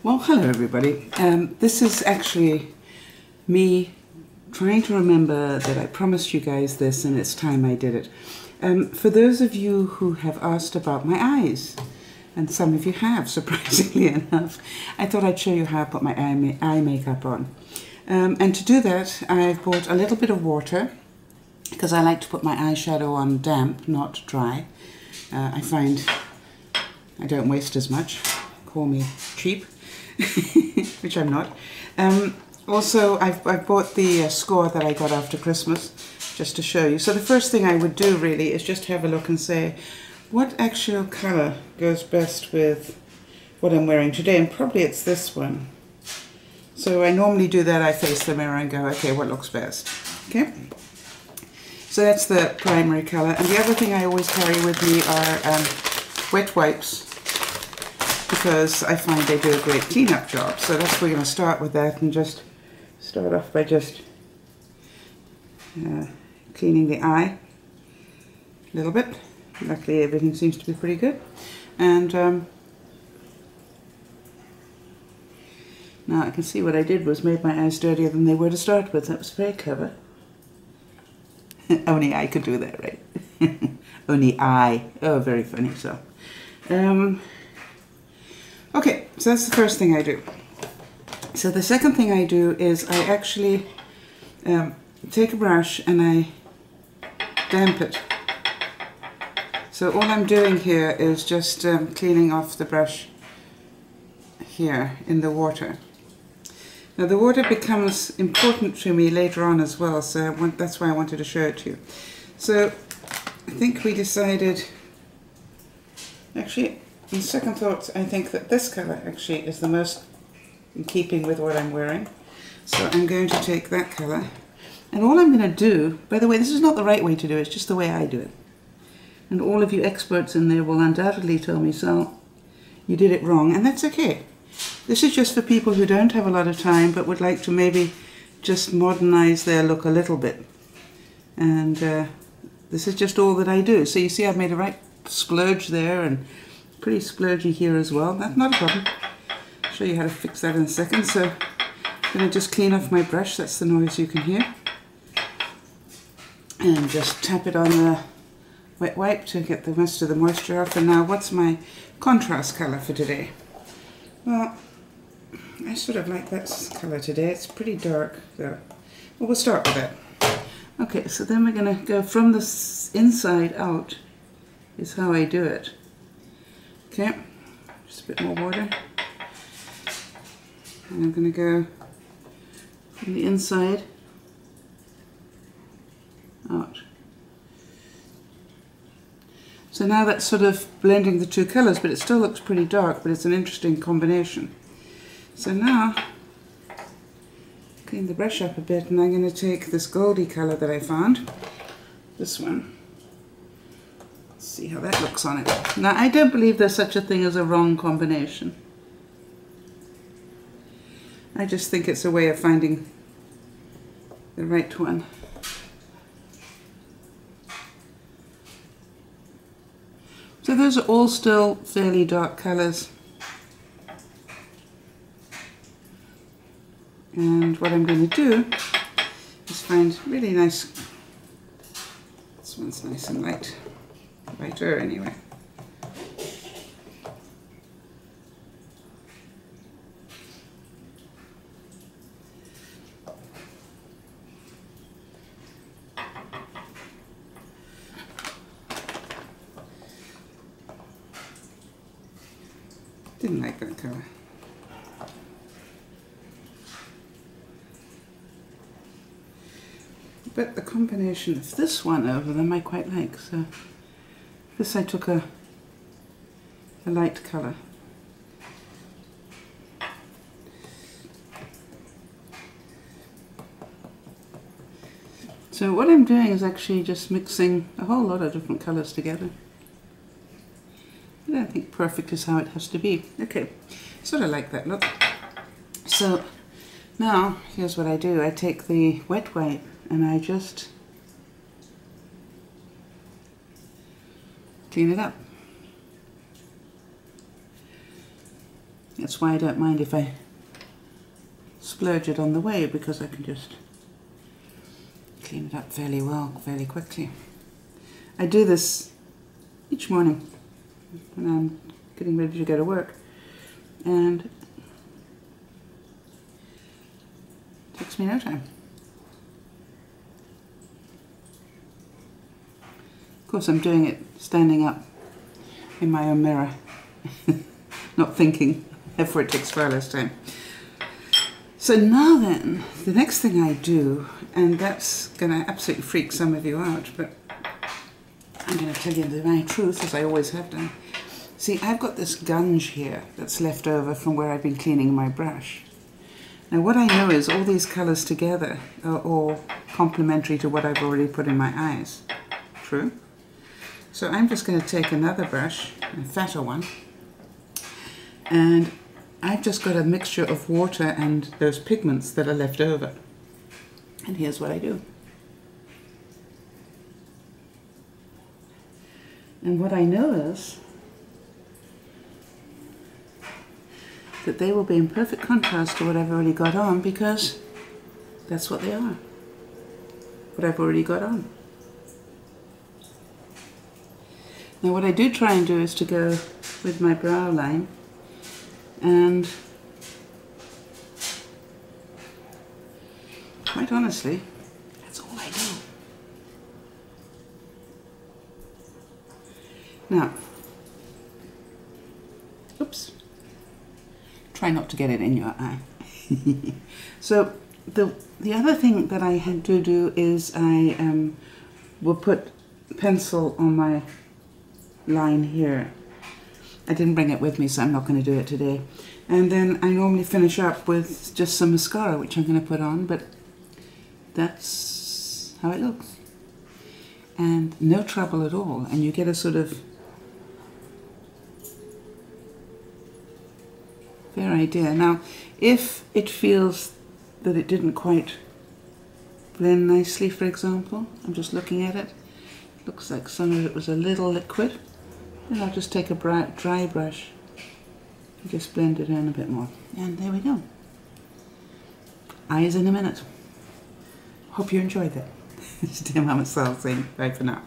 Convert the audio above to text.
Well, hello everybody. This is actually me trying to remember that I promised you guys this and it's time I did it. For those of you who have asked about my eyes, and some of you have, surprisingly enough, I thought I'd show you how I put my eye makeup on. And to do that, I've bought a little bit of water, because I like to put my eyeshadow on damp, not dry. I find I don't waste as much. Call me cheap, which I'm not. Also, I've bought the score that I got after Christmas, just to show you. So the first thing I would do really is just have a look and say, what actual colour goes best with what I'm wearing today? And probably it's this one. So I normally do that, I face the mirror and go, okay, what looks best? Okay. So that's the primary colour. And the other thing I always carry with me are wet wipes, because I find they do a great clean-up job. So that's we're going to start with that and just start off by just cleaning the eye a little bit. Luckily everything seems to be pretty good. And now I can see what I did was made my eyes dirtier than they were to start with. That was very clever. Only I could do that, right? Only I. Oh, very funny. So, okay, so that's the first thing I do. So the second thing I do is I actually take a brush and I damp it. So all I'm doing here is just cleaning off the brush here in the water. Now the water becomes important to me later on as well, so that's why I wanted to show it to you. So I think we decided, actually on second thoughts, I think that this colour actually is the most in keeping with what I'm wearing. So I'm going to take that colour, and all I'm going to do, by the way, this is not the right way to do it, it's just the way I do it. And all of you experts in there will undoubtedly tell me, so you did it wrong, and that's okay. This is just for people who don't have a lot of time but would like to maybe just modernize their look a little bit. And this is just all that I do. So you see I've made a right splurge there and pretty splurgy here as well. That's not a problem. I'll show you how to fix that in a second. So I'm going to just clean off my brush. That's the noise you can hear. And just tap it on the wet wipe to get the rest of the moisture off. And now what's my contrast colour for today? Well, I sort of like that colour today. It's pretty dark though. Well, we'll start with that. Okay, so then we're going to go from the inside out is how I do it. Okay, just a bit more water. And I'm going to go from the inside out. So now that's sort of blending the two colours, but it still looks pretty dark, but it's an interesting combination. So now, clean the brush up a bit, and I'm going to take this goldy colour that I found, this one. Let's see how that looks on it. Now, I don't believe there's such a thing as a wrong combination. I just think it's a way of finding the right one. So those are all still fairly dark colours. And what I'm going to do is find really nice, this one's nice and light, lighter anyway. Didn't like that colour. But the combination of this one over them I quite like. So this I took a light colour. So what I'm doing is actually just mixing a whole lot of different colours together. I don't think perfect is how it has to be. Okay, sort of like that look. So now here's what I do. I take the wet wipe and I just clean it up. That's why I don't mind if I splurge it on the way, because I can just clean it up fairly well, fairly quickly. I do this each morning when I'm getting ready to go to work, and it takes me no time. Of course, I'm doing it standing up in my own mirror, not thinking, therefore it takes far less time. So now then, the next thing I do, and that's going to absolutely freak some of you out, but I'm going to tell you the truth, as I always have done. See, I've got this gunge here that's left over from where I've been cleaning my brush. Now what I know is all these colours together are all complementary to what I've already put in my eyes. True? So I'm just going to take another brush, a fatter one, and I've just got a mixture of water and those pigments that are left over. And here's what I do. And what I know is that they will be in perfect contrast to what I've already got on, because that's what they are. What I've already got on. Now what I do try and do is to go with my brow line, and quite honestly, that's all I do. Now, oops, try not to get it in your eye. So the other thing that I do is I will put pencil on my line here. I didn't bring it with me, so I'm not going to do it today. And then I normally finish up with just some mascara, which I'm going to put on, but that's how it looks. And no trouble at all, and you get a sort of fair idea. Now, if it feels that it didn't quite blend nicely, for example, I'm just looking at it, it looks like some of it was a little liquid, then I'll just take a dry brush and just blend it in a bit more. And there we go. Eyes in a minute. Hope you enjoyed that. It's DearMamaSal saying bye for now.